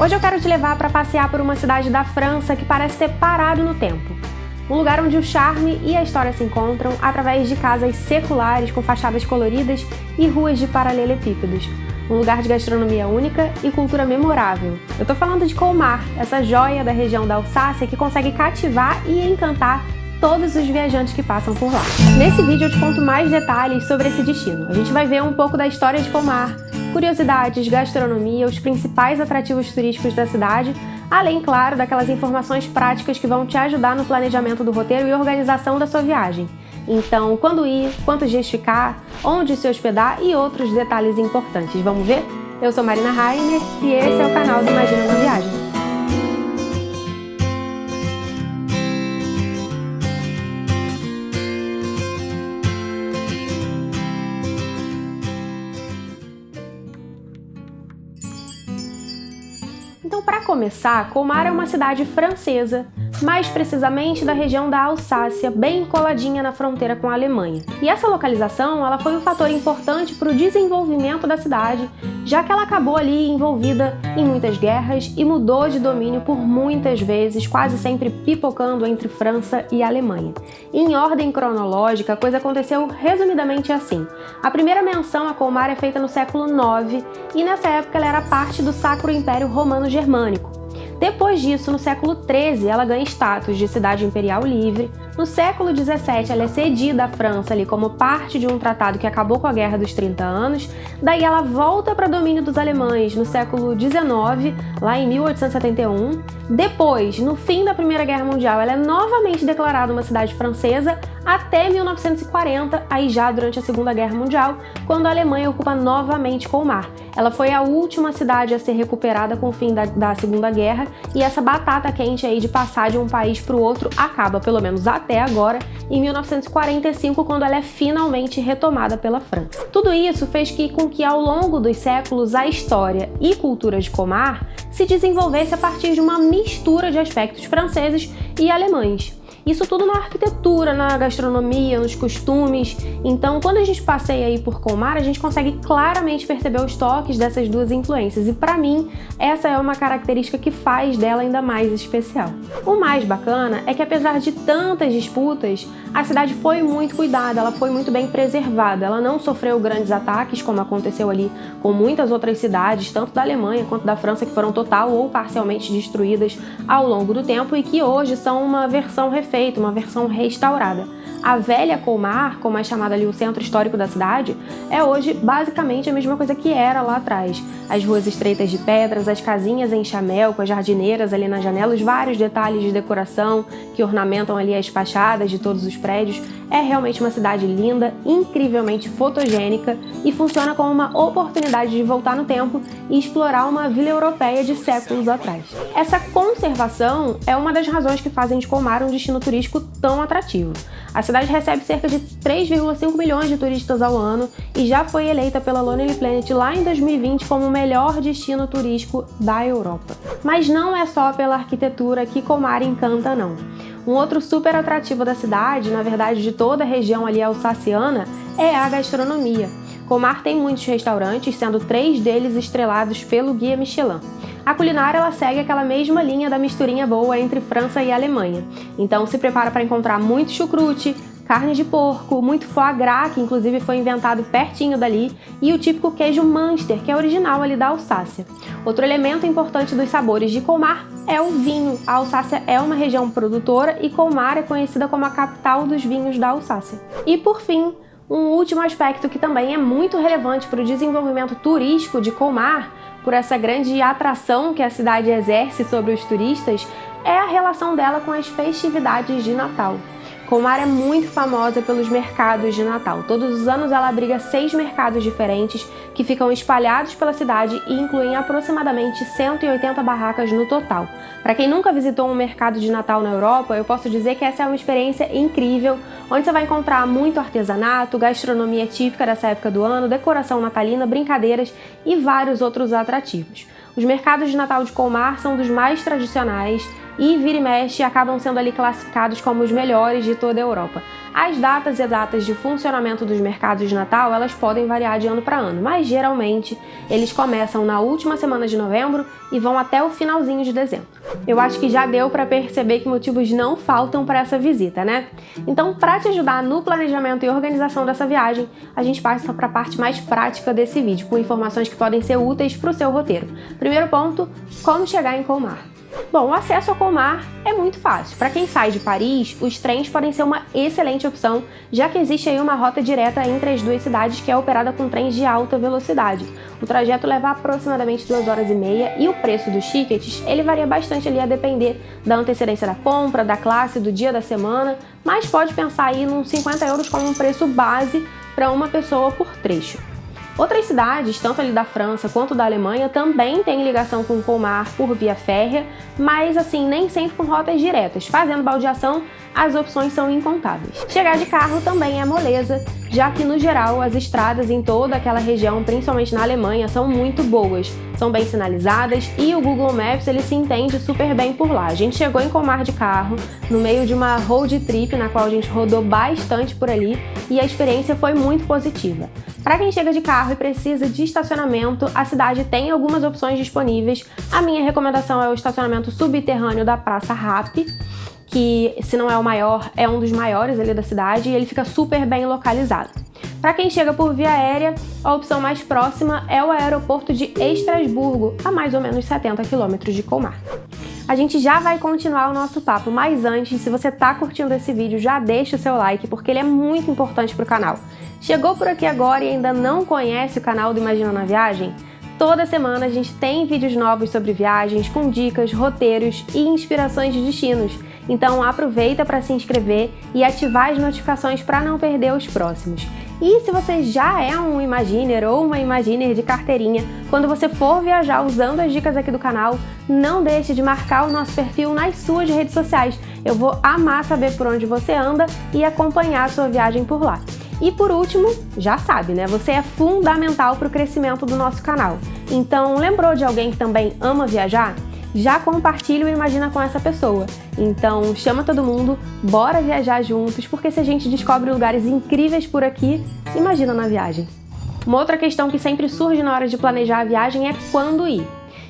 Hoje eu quero te levar para passear por uma cidade da França que parece ter parado no tempo. Um lugar onde o charme e a história se encontram através de casas seculares com fachadas coloridas e ruas de paralelepípedos. Um lugar de gastronomia única e cultura memorável. Eu tô falando de Colmar, essa joia da região da Alsácia que consegue cativar e encantar todos os viajantes que passam por lá. Nesse vídeo eu te conto mais detalhes sobre esse destino. A gente vai ver um pouco da história de Colmar, curiosidades, gastronomia, os principais atrativos turísticos da cidade, além, claro, daquelas informações práticas que vão te ajudar no planejamento do roteiro e organização da sua viagem. Então, quando ir, quantos dias ficar, onde se hospedar e outros detalhes importantes. Vamos ver? Eu sou Marina Rainer e esse é o canal do Imagina uma Viagem. Então, para começar, Colmar é uma cidade francesa, mais precisamente da região da Alsácia, bem coladinha na fronteira com a Alemanha. E essa localização ela foi um fator importante para o desenvolvimento da cidade, já que ela acabou ali envolvida em muitas guerras e mudou de domínio por muitas vezes, quase sempre pipocando entre França e Alemanha. Em ordem cronológica, a coisa aconteceu resumidamente assim. A primeira menção a Colmar é feita no século IX e nessa época ela era parte do Sacro Império Romano-Germânico. Depois disso, no século XIII, ela ganha status de cidade imperial livre. No século XVII, ela é cedida à França ali como parte de um tratado que acabou com a Guerra dos 30 Anos. Daí ela volta para domínio dos alemães no século XIX, lá em 1871. Depois, no fim da Primeira Guerra Mundial, ela é novamente declarada uma cidade francesa até 1940, aí já durante a Segunda Guerra Mundial, quando a Alemanha ocupa novamente Colmar. Ela foi a última cidade a ser recuperada com o fim da Segunda Guerra e essa batata quente aí de passar de um país para o outro acaba, pelo menos até agora, em 1945, quando ela é finalmente retomada pela França. Tudo isso fez com que ao longo dos séculos a história e cultura de Colmar se desenvolvesse a partir de uma mistura de aspectos franceses e alemães. Isso tudo na arquitetura, na gastronomia, nos costumes. Então, quando a gente passeia aí por Colmar, a gente consegue claramente perceber os toques dessas duas influências. E para mim, essa é uma característica que faz dela ainda mais especial. O mais bacana é que apesar de tantas disputas, a cidade foi muito cuidada, ela foi muito bem preservada. Ela não sofreu grandes ataques, como aconteceu ali com muitas outras cidades, tanto da Alemanha quanto da França, que foram total ou parcialmente destruídas ao longo do tempo e que hoje são uma versão refeita, uma versão restaurada. A velha Colmar, como é chamado ali o centro histórico da cidade, é hoje basicamente a mesma coisa que era lá atrás. As ruas estreitas de pedras, as casinhas em chamel, com as jardineiras ali nas janelas, vários detalhes de decoração que ornamentam ali as fachadas de todos os prédios. É realmente uma cidade linda, incrivelmente fotogênica e funciona como uma oportunidade de voltar no tempo e explorar uma vila europeia de séculos atrás. Essa conservação é uma das razões que fazem de Colmar um destino turístico tão atrativo. A cidade recebe cerca de 3,5 milhões de turistas ao ano e já foi eleita pela Lonely Planet lá em 2020 como o melhor destino turístico da Europa. Mas não é só pela arquitetura que Colmar encanta, não. Um outro super atrativo da cidade, na verdade de toda a região ali alsaciana, é a gastronomia. Colmar tem muitos restaurantes, sendo 3 deles estrelados pelo Guia Michelin. A culinária ela segue aquela mesma linha da misturinha boa entre França e Alemanha. Então se prepara para encontrar muito chucrute, carne de porco, muito foie gras, que inclusive foi inventado pertinho dali, e o típico queijo Münster, que é original ali da Alsácia. Outro elemento importante dos sabores de Colmar é o vinho. A Alsácia é uma região produtora e Colmar é conhecida como a capital dos vinhos da Alsácia. E por fim, um último aspecto que também é muito relevante para o desenvolvimento turístico de Colmar, por essa grande atração que a cidade exerce sobre os turistas, é a relação dela com as festividades de Natal. Colmar é muito famosa pelos mercados de Natal. Todos os anos ela abriga 6 mercados diferentes que ficam espalhados pela cidade e incluem aproximadamente 180 barracas no total. Para quem nunca visitou um mercado de Natal na Europa, eu posso dizer que essa é uma experiência incrível, onde você vai encontrar muito artesanato, gastronomia típica dessa época do ano, decoração natalina, brincadeiras e vários outros atrativos. Os mercados de Natal de Colmar são dos mais tradicionais e vira e mexe acabam sendo ali classificados como os melhores de toda a Europa. As datas exatas de funcionamento dos mercados de Natal, elas podem variar de ano para ano, mas geralmente eles começam na última semana de novembro e vão até o finalzinho de dezembro. Eu acho que já deu para perceber que motivos não faltam para essa visita, né? Então, para te ajudar no planejamento e organização dessa viagem, a gente passa para a parte mais prática desse vídeo, com informações que podem ser úteis para o seu roteiro. Primeiro ponto, como chegar em Colmar. Bom, o acesso a Colmar é muito fácil. Para quem sai de Paris, os trens podem ser uma excelente opção, já que existe aí uma rota direta entre as duas cidades que é operada com trens de alta velocidade. O trajeto leva aproximadamente 2 horas e meia e o preço dos tickets, ele varia bastante ali a depender da antecedência da compra, da classe, do dia da semana, mas pode pensar aí nos 50 euros como um preço base para uma pessoa por trecho. Outras cidades, tanto ali da França quanto da Alemanha, também têm ligação com Colmar por via férrea, mas assim, nem sempre com rotas diretas. Fazendo baldeação, as opções são incontáveis. Chegar de carro também é moleza, já que no geral as estradas em toda aquela região, principalmente na Alemanha, são muito boas, são bem sinalizadas e o Google Maps ele se entende super bem por lá. A gente chegou em Colmar de carro, no meio de uma road trip na qual a gente rodou bastante por ali e a experiência foi muito positiva. Para quem chega de carro e precisa de estacionamento, a cidade tem algumas opções disponíveis. A minha recomendação é o estacionamento subterrâneo da Praça Rapp, que, se não é o maior, é um dos maiores ali da cidade e ele fica super bem localizado. Para quem chega por via aérea, a opção mais próxima é o aeroporto de Estrasburgo, a mais ou menos 70 quilômetros de Colmar. A gente já vai continuar o nosso papo, mas antes, se você está curtindo esse vídeo, já deixa o seu like, porque ele é muito importante para o canal. Chegou por aqui agora e ainda não conhece o canal do Imagina na Viagem? Toda semana a gente tem vídeos novos sobre viagens, com dicas, roteiros e inspirações de destinos. Então aproveita para se inscrever e ativar as notificações para não perder os próximos. E se você já é um Imaginer ou uma Imaginer de carteirinha, quando você for viajar usando as dicas aqui do canal, não deixe de marcar o nosso perfil nas suas redes sociais. Eu vou amar saber por onde você anda e acompanhar a sua viagem por lá. E por último, já sabe, né? Você é fundamental para o crescimento do nosso canal. Então, lembrou de alguém que também ama viajar? Já compartilha o Imagina com essa pessoa. Então, chama todo mundo, bora viajar juntos, porque se a gente descobre lugares incríveis por aqui, imagina na viagem. Uma outra questão que sempre surge na hora de planejar a viagem é quando ir.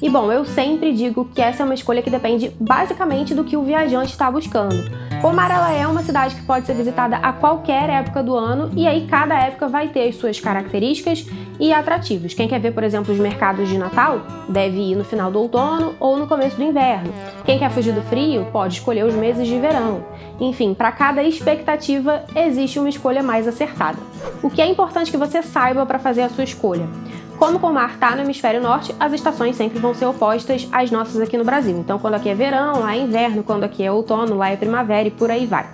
E bom, eu sempre digo que essa é uma escolha que depende basicamente do que o viajante está buscando. Colmar ela é uma cidade que pode ser visitada a qualquer época do ano e aí cada época vai ter as suas características e atrativos. Quem quer ver, por exemplo, os mercados de Natal, deve ir no final do outono ou no começo do inverno. Quem quer fugir do frio, pode escolher os meses de verão. Enfim, para cada expectativa existe uma escolha mais acertada. O que é importante que você saiba para fazer a sua escolha? Como Colmar está no hemisfério norte, as estações sempre vão ser opostas às nossas aqui no Brasil. Então, quando aqui é verão, lá é inverno, quando aqui é outono, lá é primavera e por aí vai.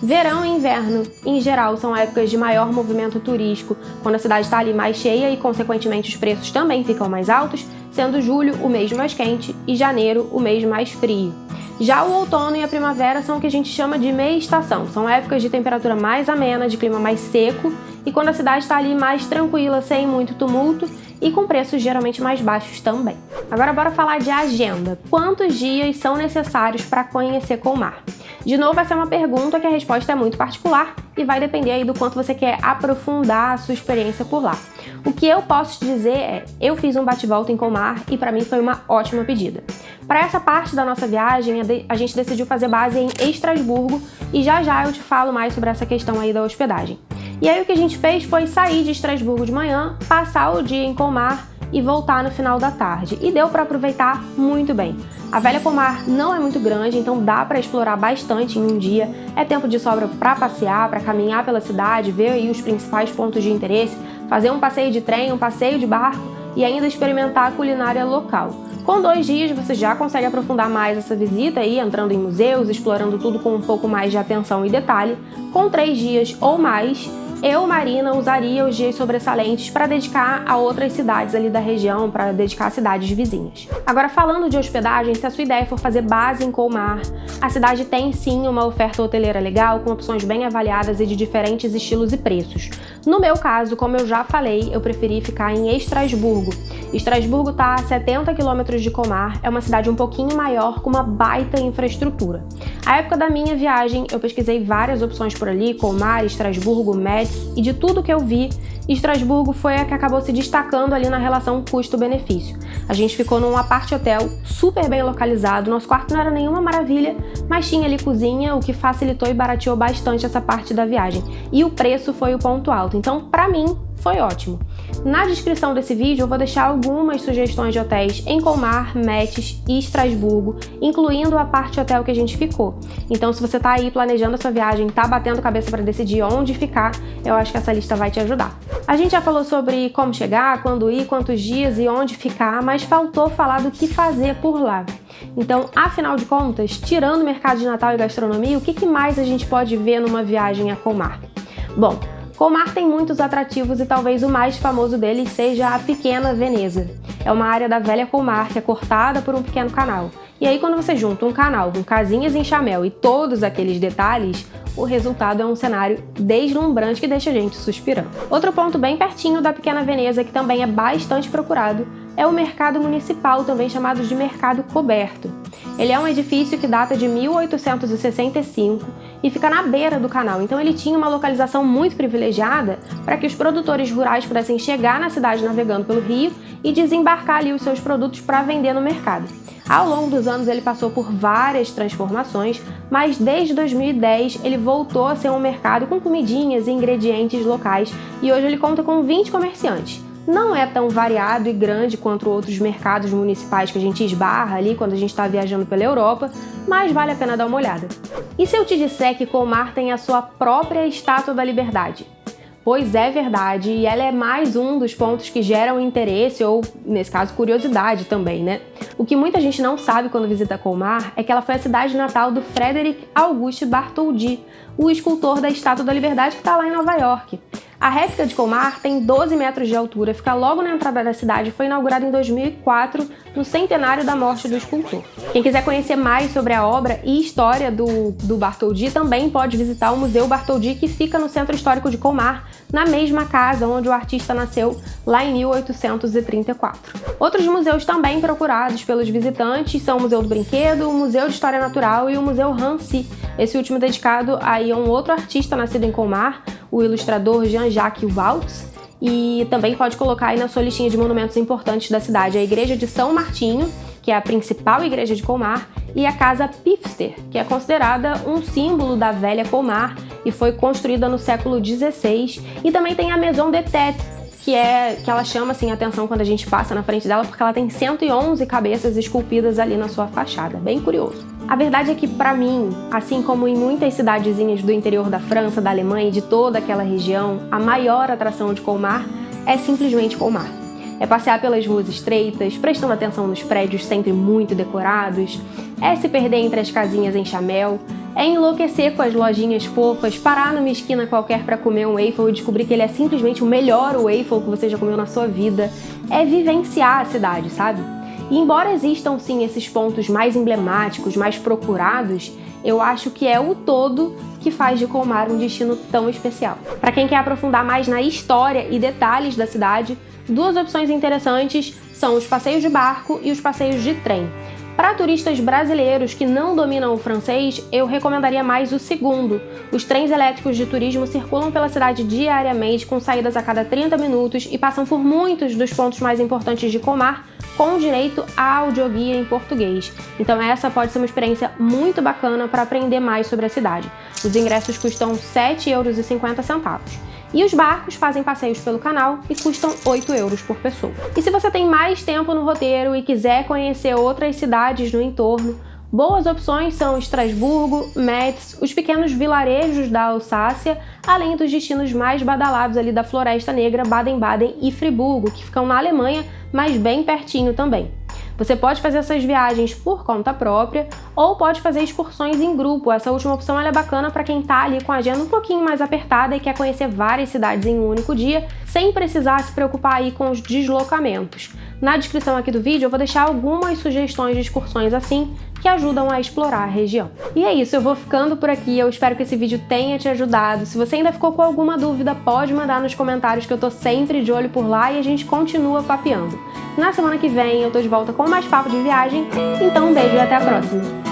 Verão e inverno, em geral, são épocas de maior movimento turístico, quando a cidade está ali mais cheia e, consequentemente, os preços também ficam mais altos, sendo julho o mês mais quente e janeiro o mês mais frio. Já o outono e a primavera são o que a gente chama de meia estação. São épocas de temperatura mais amena, de clima mais seco e quando a cidade está ali mais tranquila, sem muito tumulto e com preços geralmente mais baixos também. Agora bora falar de agenda. Quantos dias são necessários para conhecer Colmar? De novo, essa é uma pergunta que a resposta é muito particular e vai depender aí do quanto você quer aprofundar a sua experiência por lá. O que eu posso te dizer é, eu fiz um bate-volta em Colmar e para mim foi uma ótima pedida. Para essa parte da nossa viagem, a gente decidiu fazer base em Estrasburgo e já eu te falo mais sobre essa questão aí da hospedagem. E aí o que a gente fez foi sair de Estrasburgo de manhã, passar o dia em Colmar e voltar no final da tarde. E deu para aproveitar muito bem. A Velha Colmar não é muito grande, então dá para explorar bastante em um dia. É tempo de sobra para passear, para caminhar pela cidade, ver aí os principais pontos de interesse, fazer um passeio de trem, um passeio de barco e ainda experimentar a culinária local. Com 2 dias você já consegue aprofundar mais essa visita aí, entrando em museus, explorando tudo com um pouco mais de atenção e detalhe. Com 3 dias ou mais, eu, Marina, usaria os dias sobressalentes para dedicar a outras cidades ali da região, para dedicar a cidades vizinhas. Agora, falando de hospedagem, se a sua ideia for fazer base em Colmar, a cidade tem sim uma oferta hoteleira legal, com opções bem avaliadas e de diferentes estilos e preços. No meu caso, como eu já falei, eu preferi ficar em Estrasburgo. Estrasburgo está a 70 km de Colmar, é uma cidade um pouquinho maior, com uma baita infraestrutura. À época da minha viagem, eu pesquisei várias opções por ali, Colmar, Estrasburgo, Metz, e de tudo que eu vi, Estrasburgo foi a que acabou se destacando ali na relação custo-benefício. A gente ficou num apart-hotel super bem localizado, nosso quarto não era nenhuma maravilha, mas tinha ali cozinha, o que facilitou e barateou bastante essa parte da viagem. E o preço foi o ponto alto, então pra mim foi ótimo. Na descrição desse vídeo eu vou deixar algumas sugestões de hotéis em Colmar, Metz e Estrasburgo, incluindo a parte hotel que a gente ficou. Então se você tá aí planejando a sua viagem, tá batendo cabeça para decidir onde ficar, eu acho que essa lista vai te ajudar. A gente já falou sobre como chegar, quando ir, quantos dias e onde ficar, mas faltou falar do que fazer por lá. Então, afinal de contas, tirando o mercado de Natal e gastronomia, o que mais a gente pode ver numa viagem a Colmar? Bom, Colmar tem muitos atrativos e talvez o mais famoso deles seja a Pequena Veneza. É uma área da velha Colmar que é cortada por um pequeno canal. E aí quando você junta um canal com casinhas em chamel e todos aqueles detalhes, o resultado é um cenário deslumbrante que deixa a gente suspirando. Outro ponto bem pertinho da Pequena Veneza, que também é bastante procurado, é o mercado municipal, também chamado de mercado coberto. Ele é um edifício que data de 1865 e fica na beira do canal, então ele tinha uma localização muito privilegiada para que os produtores rurais pudessem chegar na cidade navegando pelo rio e desembarcar ali os seus produtos para vender no mercado. Ao longo dos anos ele passou por várias transformações, mas desde 2010 ele voltou a ser um mercado com comidinhas e ingredientes locais e hoje ele conta com 20 comerciantes. Não é tão variado e grande quanto outros mercados municipais que a gente esbarra ali quando a gente está viajando pela Europa, mas vale a pena dar uma olhada. E se eu te disser que Colmar tem a sua própria Estátua da Liberdade? Pois é verdade, e ela é mais um dos pontos que geram interesse ou, nesse caso, curiosidade também, né? O que muita gente não sabe quando visita Colmar é que ela foi a cidade natal do Frederic Auguste Bartholdi, o escultor da Estátua da Liberdade que está lá em Nova York. A réplica de Colmar tem 12 metros de altura, fica logo na entrada da cidade e foi inaugurada em 2004, no centenário da morte do escultor. Quem quiser conhecer mais sobre a obra e história do Bartholdi também pode visitar o Museu Bartholdi, que fica no Centro Histórico de Colmar, na mesma casa onde o artista nasceu, lá em 1834. Outros museus também procurados pelos visitantes são o Museu do Brinquedo, o Museu de História Natural e o Museu Hansi, esse último dedicado aí a um outro artista nascido em Colmar, o ilustrador Jean-Jacques Waltz, e também pode colocar aí na sua listinha de monumentos importantes da cidade a Igreja de São Martinho, que é a principal igreja de Colmar, e a Casa Pfister, que é considerada um símbolo da velha Colmar e foi construída no século XVI, e também tem a Maison de Tête, que ela chama assim a atenção quando a gente passa na frente dela, porque ela tem 111 cabeças esculpidas ali na sua fachada, bem curioso. A verdade é que, para mim, assim como em muitas cidadezinhas do interior da França, da Alemanha e de toda aquela região, a maior atração de Colmar é simplesmente Colmar. É passear pelas ruas estreitas, prestando atenção nos prédios sempre muito decorados, é se perder entre as casinhas em chamel, é enlouquecer com as lojinhas fofas, parar numa esquina qualquer para comer um waffle e descobrir que ele é simplesmente o melhor waffle que você já comeu na sua vida, é vivenciar a cidade, sabe? E embora existam sim esses pontos mais emblemáticos, mais procurados, eu acho que é o todo que faz de Colmar um destino tão especial. Para quem quer aprofundar mais na história e detalhes da cidade, duas opções interessantes são os passeios de barco e os passeios de trem. Para turistas brasileiros que não dominam o francês, eu recomendaria mais o segundo. Os trens elétricos de turismo circulam pela cidade diariamente, com saídas a cada 30 minutos e passam por muitos dos pontos mais importantes de Colmar, com direito à audioguia em português. Então essa pode ser uma experiência muito bacana para aprender mais sobre a cidade. Os ingressos custam R$ 7,50 €. E os barcos fazem passeios pelo canal e custam 8 € por pessoa. E se você tem mais tempo no roteiro e quiser conhecer outras cidades no entorno, boas opções são Estrasburgo, Metz, os pequenos vilarejos da Alsácia, além dos destinos mais badalados ali da Floresta Negra, Baden-Baden e Friburgo, que ficam na Alemanha, mas bem pertinho também. Você pode fazer essas viagens por conta própria ou pode fazer excursões em grupo. Essa última opção ela é bacana para quem tá ali com a agenda um pouquinho mais apertada e quer conhecer várias cidades em um único dia, sem precisar se preocupar aí com os deslocamentos. Na descrição aqui do vídeo eu vou deixar algumas sugestões de excursões assim, que ajudam a explorar a região. E é isso, eu vou ficando por aqui, eu espero que esse vídeo tenha te ajudado. Se você ainda ficou com alguma dúvida, pode mandar nos comentários que eu tô sempre de olho por lá e a gente continua papeando. Na semana que vem eu tô de volta com mais papo de viagem, então um beijo e até a próxima!